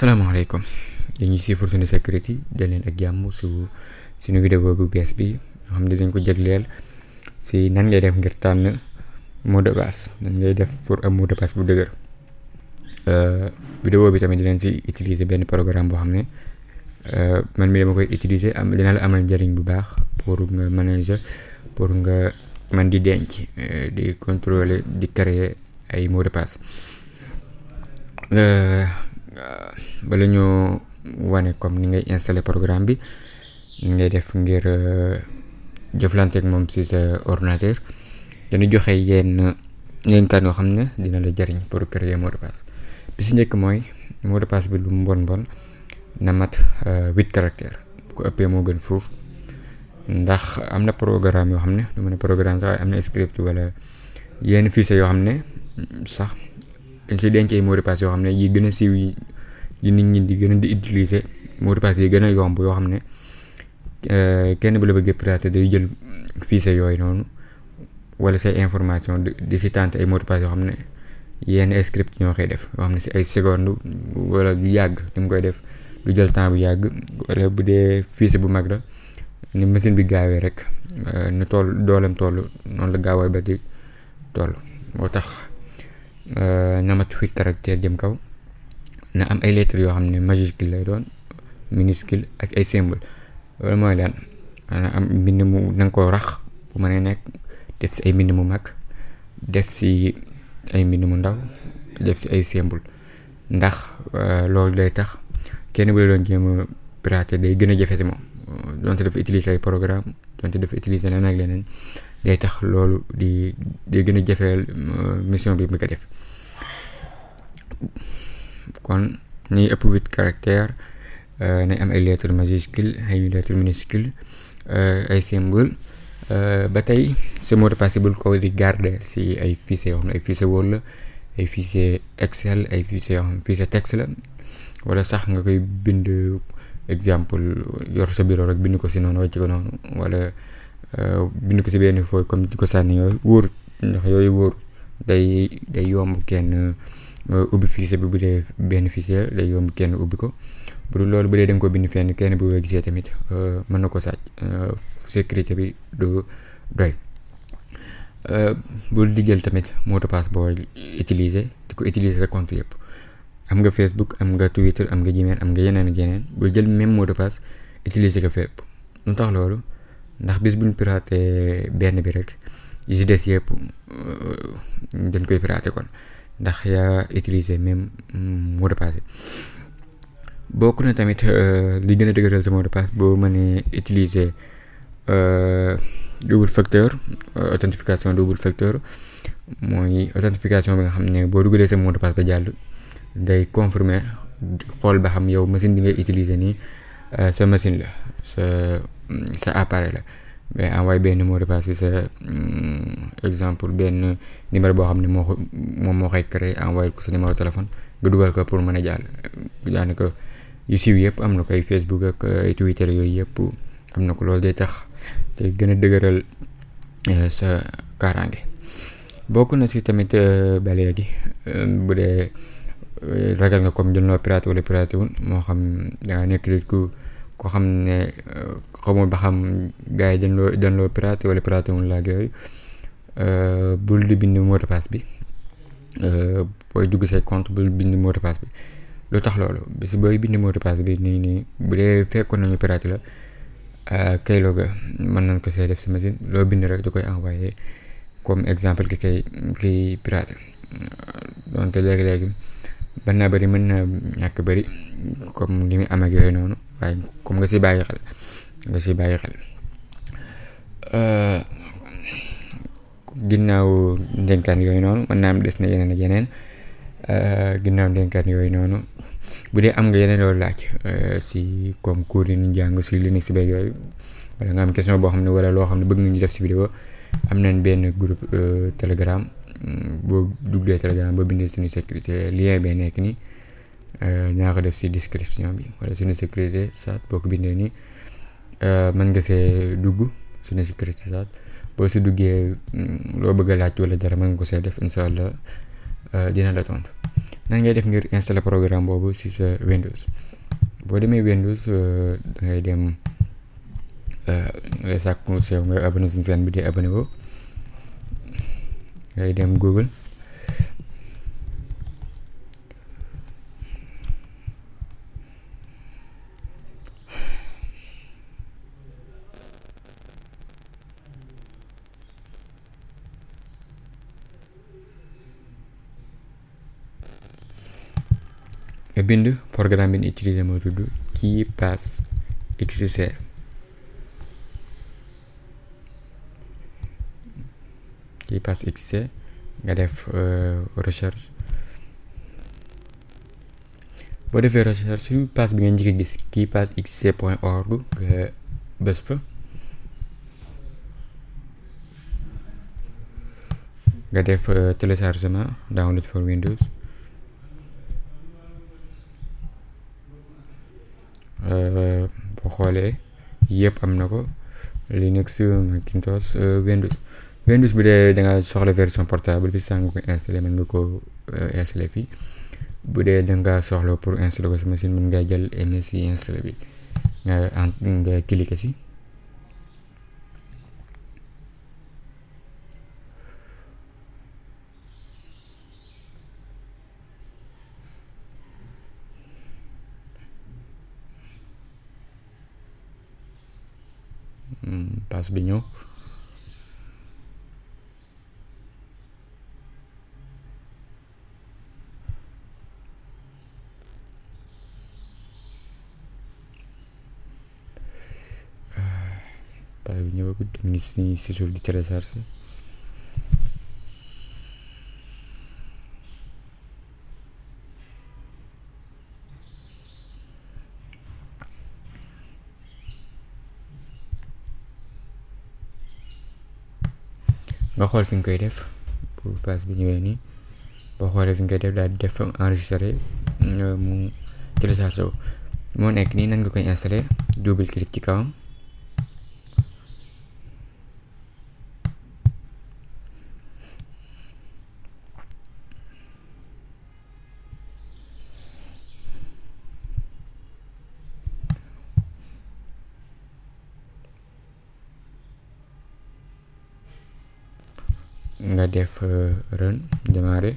asalaamaaleykum dañuy suivre suñu sécurité dal leen ak jàmm suñu vidéo bu bees bi nga xam ne dañ ko jagleel si nan ngay def ngir tànn mot de passe nan ngay def pour am mot de passe bu dëgër. Vidéo bi tamit di leen si utiliser benn programme boo xam ne man mi dama koy utiliser dina la amal njëriñ bu baax pour nga manager pour nga man di denc di contrôler di créer ay mot de passe. Bala ñoo wane comme ni ngay installer programme bi ni ngay def ngir jëflanteeg moom si sa ordinateur dañu joxe yenn kaan yoo xam ne dina la jariñ pour créer mot de passe. bi si njëkk mooy mot de passe bi lu mu bon na mat 8 caractères bu ko ëppee moo gën foofu ndax am na programme yoo xam ne du ma ne programme sax am na script wala yenn fichier yoo xam ne sax dañ si denc ay mot de passe yoo xam ne yi gën a siiw yi nit ñi di gën a di utiliser mot de passe yi gën a yomb yoo xam ne kenn bu la bëggee pirater day jël fichier yooyu noonu wala say information di si tenter ay mot de passe yoo xam ne yenn script ñoo koy def yoo xam ne si ay seconde wala du yàgg ni mu koy def du jël temps bu yàgg wala bu dee fichier bu mag la ni machine bi gaawee rek nu dooleem toll noonu la gaawaay ba di toll moo tax na mat 8 caractères jëm kaw na am ay lettres yoo xam ne majuscule lay doon minuscule ak ay symbole loolu mooy lan am mbind mu na nga ko rax bu mën a nekk def si ay mbind mu mag def si ay mbind mu ndaw def si ay symbole ndax loolu day tax kenn bu la doon jéem a pirater day gën a jafe si moom donte dafa utiliser ay programme donte dafa utiliser leneen ak leneen day tax loolu day gën a jafeel mission bi mu ko def. kon ñuy ëpp 8 caractères nañ am ay lettres majuscules ay lettres minuscules ay symboles ba tey ce mot de passe bul ko di garder si ay fichiers yoo xam ne ay fichier Word la ay fichier Excel ay fichier yoo xam ne fichier texte la wala sax nga koy bind exemple yor sa bureau rek bind ko si noonu wàcc ko noonu wala bind ko si benn fooy comme di ko sànni yooyu wóor ndax yooyu wóor day yomb kenn ubbi fichier bi bu dee benn fichier day yomb kenn ubbi ko bu dul loolu bu dee da nga ko bind fenn kenn bu gisee tamit mën na ko sàcc sécurité bi du doy. bul di jël tamit mot de passe boo utiliser di ko utiliser sa compte yëpp am nga Facebook am nga Twitter am nga Gmail am nga yeneen ak yeneen bul jël même mot de passe utiliser ko fépp. lu tax loolu ndax bis buñ pirater benn bi rek yi si des yëpp dañ koy pirater kon ndax yaa utiliser même mot de passe bokk na tamit li gën a dëgëral sa mot de passe boo mënee utiliser double facteur authentification double facteur mooy authentification bi nga xam ne boo dugalee sa mot de passe ba jàll day confirmer xool ba xam yow machine bi ngay utiliser nii sa machine la sa appareil la mais envoyé benn mot de passe si sa exemple benn numéro boo xam ne moom moo koy créé envoyé ko sa numéro téléphone nga dugal ko pour mën a jàll daanaka yu siiw yëpp am na ko ay Facebook ak ay Twitter yooyu yëpp am na ko loolu day tax te gën a dëgëral sa kaaraange. bokk na si tamit ba léegi bu dee ragal nga comme jël noo piraté wala piraté wul moo xam dangaa nekk nit ko xam ne xamul ba xam gars yi dañ loo piraté wala piraté wul laag yooyu bul di bind mot de passe bi booy dugg say compte bul bind mot de passe bi. lu tax loolu bis booy bind mot de passe bi nii bu dee fekkoon nañu piraté la kayloo ga mën nañ ko see def si machine loo bind rek da koy envoyé comme exemple ki piraté donte léegi-léegi mën naa bëri mën naa ñàkk bëri comme li muy am ak yooyu noonu waaye comme nga si bàyyi xel ginnaaw ndenkaan yooyu noonu mën naa am des na yeneen ak yeneen ginnaaw ndenkaan yooyu noonu bu dee am nga yeneen loolu laaj si comme cours yi ñu jàng si Linux si beeg yooyu wala nga am question boo xam ne wala loo xam ne bëgg nga ñu def si vidéo am nañ benn groupe Telegram boo duggee Telegram boo bindee suñu sécurité lien bee nekk nii ñaa ko def si description bi wala suñu sécurité sat boo ko bindee nii mën nga see dugg suñu sécurité sat boo si duggee loo bëgg a laaj wala dara mën nga ko see def incha allah dina la tontu nan ngay def ngir installer programme boobu si sa Windows. boo demee Windows da ngay dem ngay sàkku sew nga abonné suñu chaîne bi di abonné ko ngay dem Google nga bind programme bi ñu utiliser moo tudd KeePass XC nga def recherche. boo defee recherche pass bi nga njëkk a gis keepassxc.org nga bës fa nga def téléchargement download for Windows. boo xoolee yëpp am na ko Linux, Macintosh, Windows bu dee da nga soxla version portable bi saa nga ko installé mën nga ko installé fii. bu dee da nga soxla pour installer ko sa machine mën ngaa jël MSI installé bi nga cliquer si pass bi ñëw. pass bi ñëwagut mi ngi si suuf di télécharger. nga xool fi nga koy def bu pass bi ñëwee nii boo xoolee fi nga koy def daal di def enregistré mu téléchargé moo nekk nii nan nga koy installé double clic ci kawam. nga def run démarrer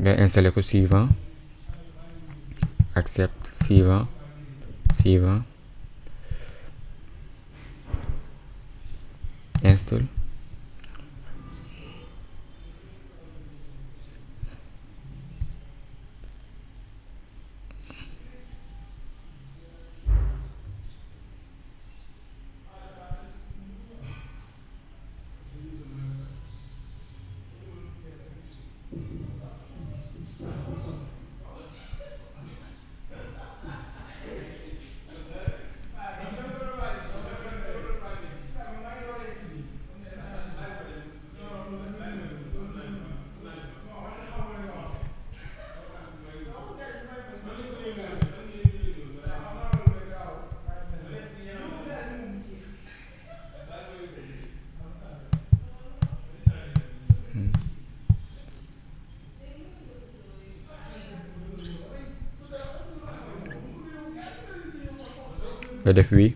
nga installé ko suivant accept suivant install. nga def wi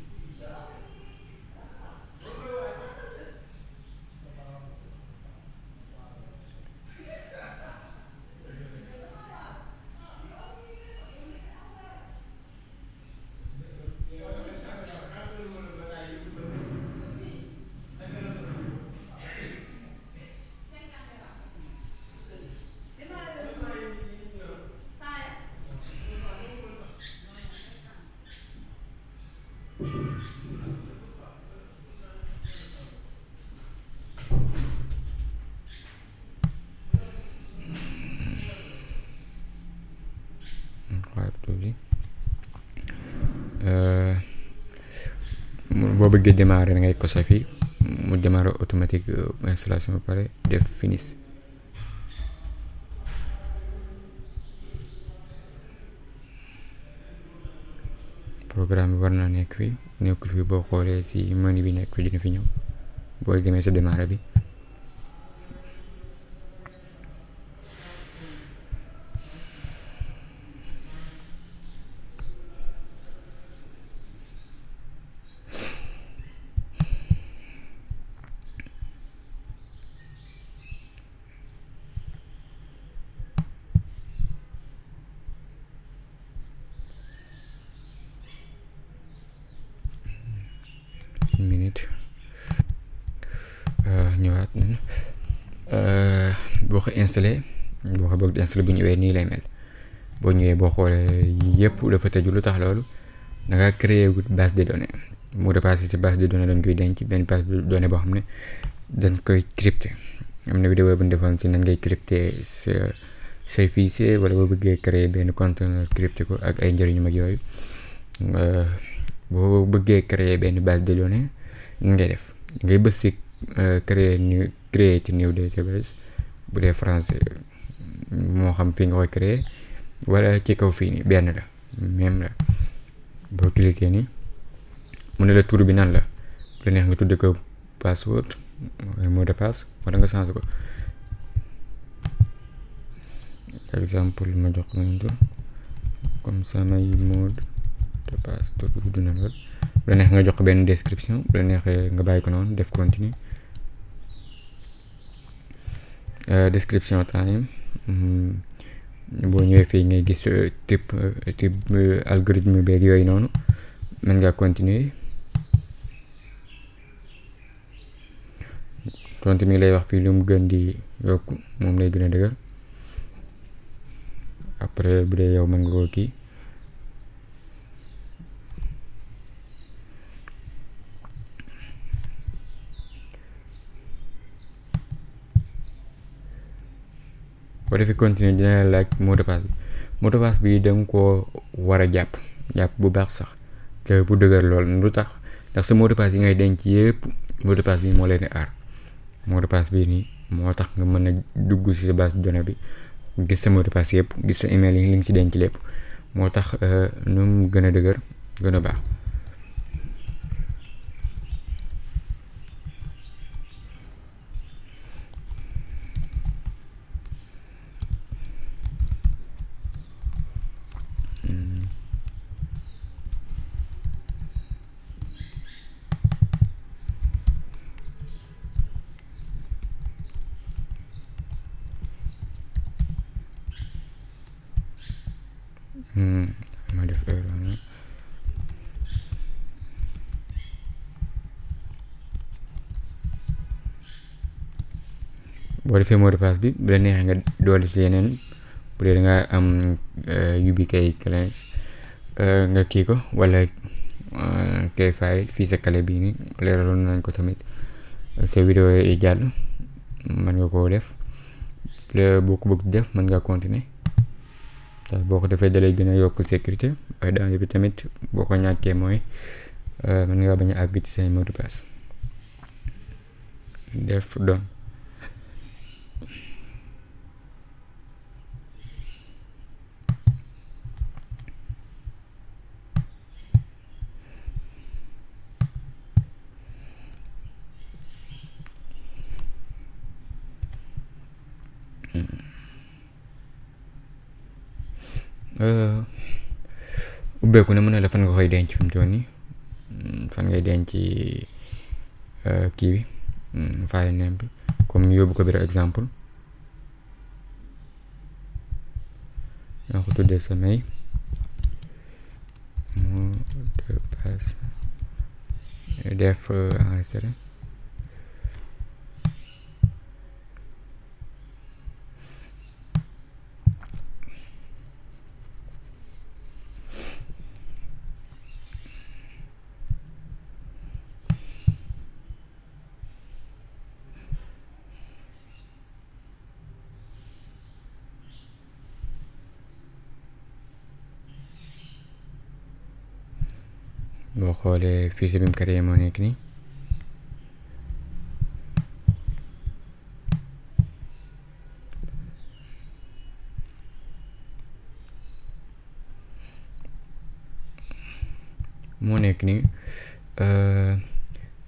boo bëggee démarrer da ngay coché fii mu démarrer automatique installation ba pare def finish. programme bi war naa nekk fii nekkul fii. boo xoolee si menu bi nekk fi dina fi ñëw boo demee sa démarrer bi. une minute ñëwaat nañ. boo ko installé bëgg di installé bu ñëwee nii lay mel. boo ñëwee boo xoolee yëpp dafa tëju. lu tax loolu da nga créé wut base de données. mot de passe ci base de données dañ koy denc benn base de données boo xam ne dañ koy crypté. am na vidéo bu ñu defoon ci nan ngay crypté say fichier wala boo bëggee créer benn conteneur crypté ko ak ay njëriñu mag yooyu. boo bëggee créer benn base de données ngay def ngay bës ci create new database bu dee français moo xam fii nga koy créer wala ci kaw fii nii benn la même la. boo cliquer nii mu ne la tur bi nan la bu la neex nga tudde ko password mot de passe wala nga changé ko. par exemple ma jox ko nañ tur comme samay mot de passe tur bi gudd na lool. bu la neex nga jox ko benn description bu la neexee nga bàyyi ko noonu def continue. Description time boo ñëwee fii ngay gis type algorithme beeg yooyu noonu mën ngaa continuer. continue lay wax fii lu mu gën di yokk moom lay gën a dëgër. après bu dee yow mën nga koo kii. boo defee continuer dina la laaj mot de passe bi. mot de passe bi da nga koo war a jàpp bu baax sax te bu dëgër lool. lu tax ndax sa mot de passe yi ngay denc yëpp mot de passe bi moo leen di aar. mot de passe bii nii moo tax nga mën a dugg ci sa base de données bi gis sa mot de passe yëpp gis sa email yi li nga ci denc lépp. moo tax nu mu gën a dëgër gën a baax. ma def erreur. boo defee mot de passe bi bu la neexee nga dolli ci yeneen bu dee da nga am UBK clé nga kii ko wala kay file fii sa clé bii nii leeraloon nañ ko tamit sa vidéo yi jàll mën nga koo def. boo ko bëgg def mën nga continuer. boo ko defee dalay gën a yokk sécurité waaye danger bi tamit boo ko ñàkkee mooy mën nga bañ a àgg ci say mot de passe. def doon ubbeeku ne mu ne la fan nga koy denc fi mu toll nii fan ngay denc kii bi file name bi comme ñu yóbbu ko biir exemple ñoo ko tuddee samay mot de passe def enregistré. boo xoolee fichier bi mu créé moo nekk nii. moo nekk nii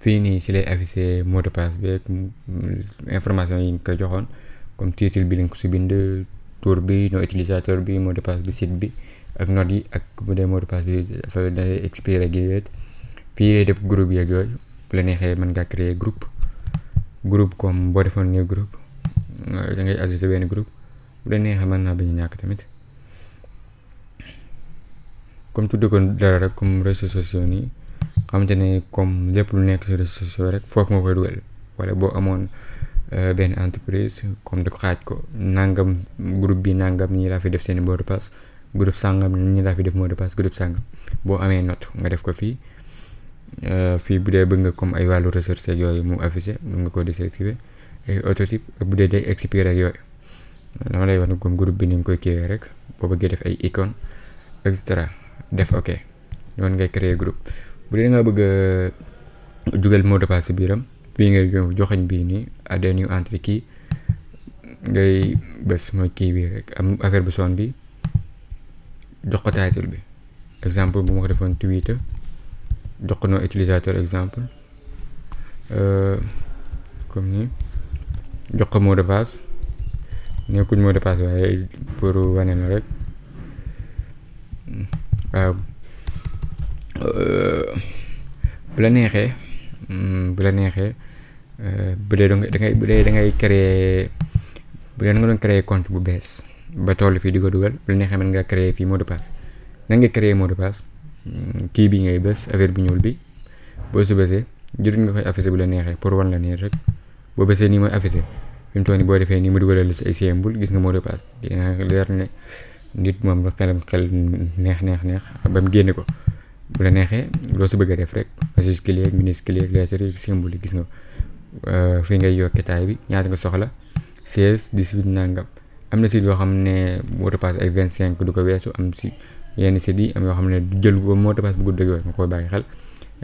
fii nii si lay affiché mot de passe bi information yi ñu koy joxoon comme titre bi lañ ko si bind tour bi nom utilisateur bi mot de passe bi site bi ak note yi ak bu dee mot de passe bi dafa day expiré ak yooyu fii lay def groupe yeeg yooyu bu la neexee mën ngaa créer groupe comme boo defoon nii groupe da ngay ajouter benn groupe bu la neexee mën naa bañ a ñàkk tamit comme tudde ko dara rek comme réseaux sociaux nii xamante ne comme lépp lu nekk ci réseaux sociaux rek foofu nga koy dugal wala boo amoon benn entreprise comme da ko xaaj ko nangam groupe bi nangam ñii laa fi def seen mot de passe groupe sangam ñii laa fi def mot de passe groupe sangam boo amee note nga def ko fii bu dee bëgg nga comme ay wàllu recherche ak yooyu mu affiché mën nga ko désactiver ay autotype bu dee day expiré ak yooyu dama lay wax ne comme groupe bi ni nga koy kiiwee rek boo bëggee def ay icône et cetera def ok noonu ngay créer groupe bu dee nga bëgg a dugal mot de passe biiram bii ngay joxañ bii nii add new entry key ngay bés mooy kii bi rek am affaire bu son bi jox ko title bi exemple bu ma ko defoon Twitter jox ko no utilisateur exemple comme nii jox ko mot de passe nekkuñ mot de passe waaye pour wane la rek waaw bu la neexee bu dee da ngay créer bu dee da nga doon créer compte bu bees ba toll fii di ko dugal bu la neexee mën nga créer fii mot de passe nan nga créer mot de passe kii bi ngay bës affaire bu ñuul bi boo si bësee jërut nga koy affiché bu la neexee pour wan la nii rek boo bësee nii mooy affiché fi mu toll nii boo defee nii mu dugalal si ay symbole gis nga mot de passe dina leer ne nit moom xel neex ba mu génne ko bu la neexee loo si bëgg a def rek majuscule yeeg minuscule yeeg lettres yi symbole yi gis nga fii ngay yokkee taay bi ñaata nga soxla 16 18 nangam am na si yoo xam ne mot de passe ay 25 du ko weesu am si yenn si di am yoo xam ne du jël ko mot de passe bu gudd ak yooyu nga koy bàyyi xel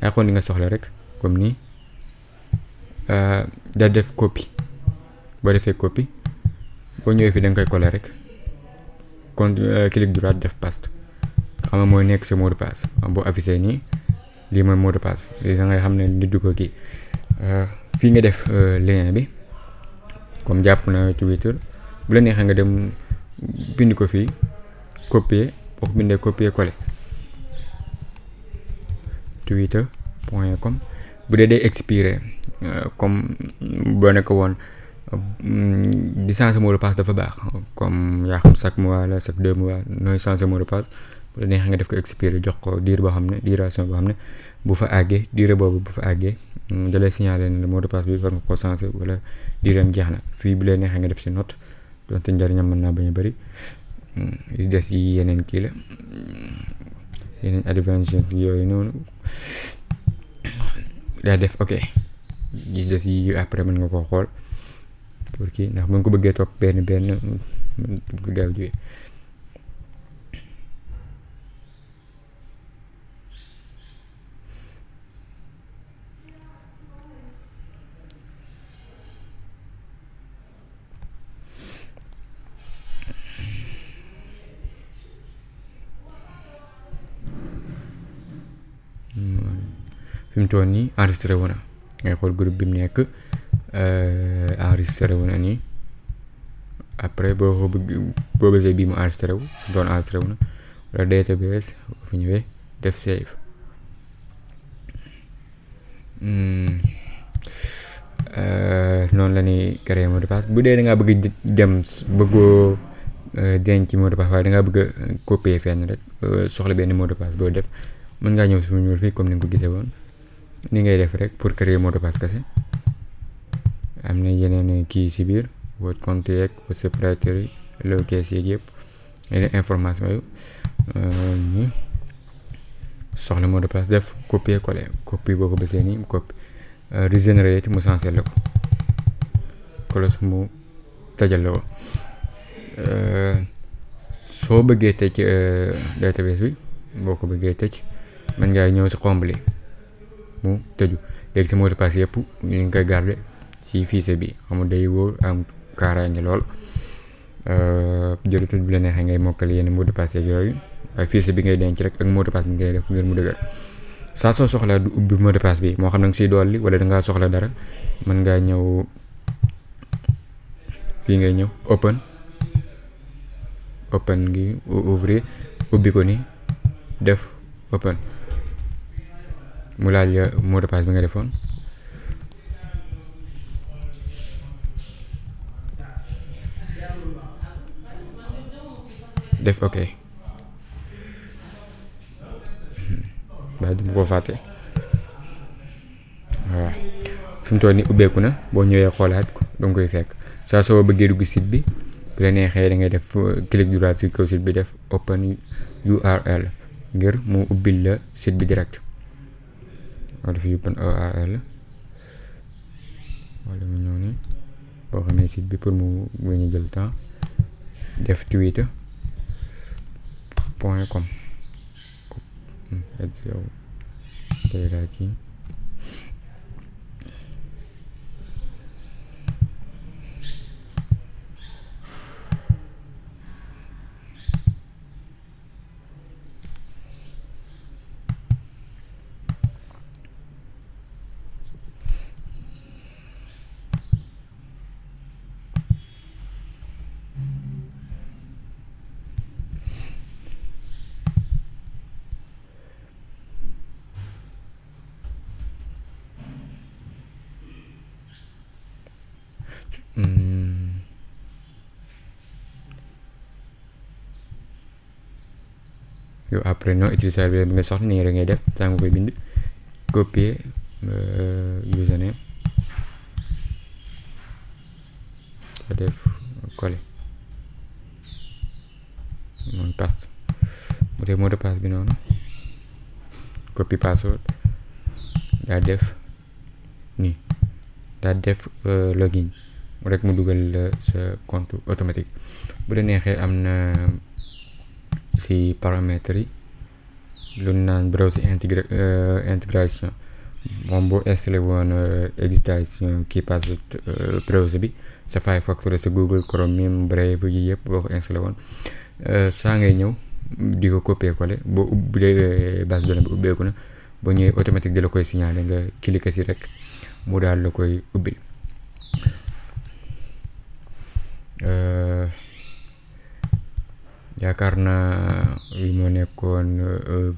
yaa xool li nga soxla rek comme nii da def copie boo defee copie boo ñëwee fii da nga koy coller rek kon clic droit def paste xam nga mooy nekk sa mot de passe boo affiché nii lii mooy mot de passe lii da ngay xam ne nit du ko kii fii nga def lien bi comme jàpp na Twitter bu la neexee nga dem bind ko fii copier boo ko bindee copier coller twitter.com bu dee day expiré comme boo nekk woon di changer mot de passe dafa baax comme yaa xam chaque mois la chaque 2 mois nooy changer mot de passe bu la neexee nga def ko expiré jox ko diir boo xam ne duration boo xam ne bu fa àggee durée boobu bu fa àggee da lay signaler ne mot de passe bi war nga koo changer wala diiram jeex na fii bu la neexee nga def si note donte njariñam mën naa bañ a bëri yu des yi yeneen kii la yeneen advantage yooyu noonu daa def ok gis des yi après mën nga koo xool pour kii ndax mën ko bëggee topp benn ko gaaw jóge fi mu toll nii enregistré wu na ngay xool groupe bi mu nekk enregistré wu na nii après boo bëggee bii mu enregistré wu doon enregistré wu na wala database fi ñëwee def save noonu la ñuy créer mot de passe bu dee da ngaa bëgg dem bëggoo denc mot de passe waaye da ngaa bëgg a copier fenn rek soxla benn mot de passe boo def mën ngaa ñëw suñu ñuul fii comme ni nga ko gisee woon ni ngay def rek pour créer mot de passe kese am na yeneen kii si biir votre compte yeeg votre secrétaire locations yeeg yëpp yeneen information yu ñu soxla mot de passe def copier coller copie boo ko bësee nii copie régénérer mu sensé la ko kolos mu tajal la ko soo bëggee tëj database bi boo ko bëggee tëj mën ngaa ñëw si combler mu tëju léegi sa mot de passe yëpp ñu ngi koy garder ci fichier bi xam day wóor am kaaraange lool jërëtul bi la neexee ngay mokkal yenn mot de passe yooyu waaye fichier bi ngay denc rek ak mot de passe bi ngay def ngir mu dëgër saa soo soxlaa du ubbi mot de passe bi moo xam ne nga siy dolli wala da ngaa soxla dara mën ngaa ñëw fii ngay ñëw open ngi ouvrir ubbi ko ni def open mu laaj la mot de passe bi nga defoon def ok waaye du ma ko fàtte waaw fi mu toll ni ubbeeku na boo ñëwee xoolaat ko danga koy fekk saa soo bëggee dugg site bi bu la neexee da ngay def clic droit ci kaw site bi def open URL ngir mu ubbil la site bi direct wala def open URL wala mu ñëw ni boo xamee site bi pour mu bañ a jël temps def twitter.com yow après non utilisateur bi nga soxla nii rek ngay def saa nga koy bind copier username nga def coller mooy paste bu dee mot de passe bi noonu copie password daa def nii daa def login rek mu dugal sa compte automatique bu la neexee am na si paramètres yi lu naan browser intégration moom boo installé woon extension kii pass browser bi sa Firefox wala sa Google Chrome même Brave yi yëpp boo ko installé woon saa ngay ñëw di ko copier coller boo ubbee base de données bi ubbeeku na boo ñëwee automatique di la koy signaler nga cliquer si rek mu daal la koy ubbil yaakaar naa li moo nekkoon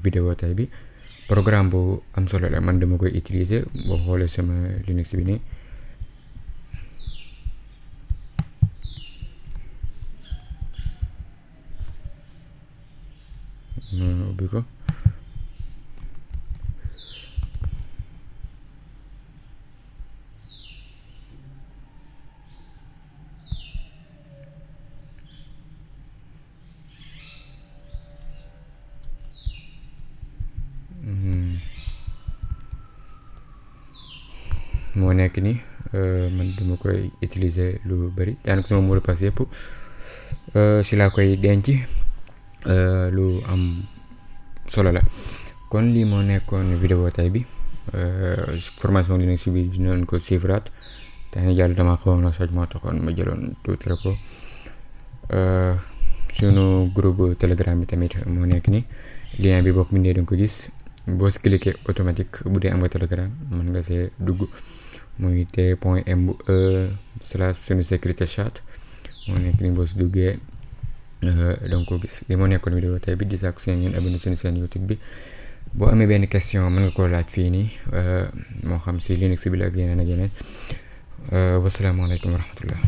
vidéo tey bi programme bu am solo la man dama koy utiliser boo xoolee sama Linux bi nii ubbi ko moo nekk ni man dama koy utiliser lu bari daanaka sama mot de passe yëpp si laa koy denc lu am solo la kon lii moo nekkoon vidéo tay bi formation Linux bi dinañ ko suivraat te ni jàll dama xawoon a soj moo taxoon ma jëloon tuuti la ko sunu groupe telegram bi tamit moo nekk ni lien bi boo ko bindee danga ko gis boo si cliquer automatique bu dee am nga telegram mën nga see dugg muy t.me/sunu sécurité chat moo nekk ni boo si duggee donc ko gis li moo nekkoon vidéo tey bi di sàkku seen ngeen abonné suñu seen YouTube bi boo amee benn question mën nga koo laaj fii nii moo xam si Linux bi la ak yeneen ak yeneen wasalaamaaleykum wa rahmatullah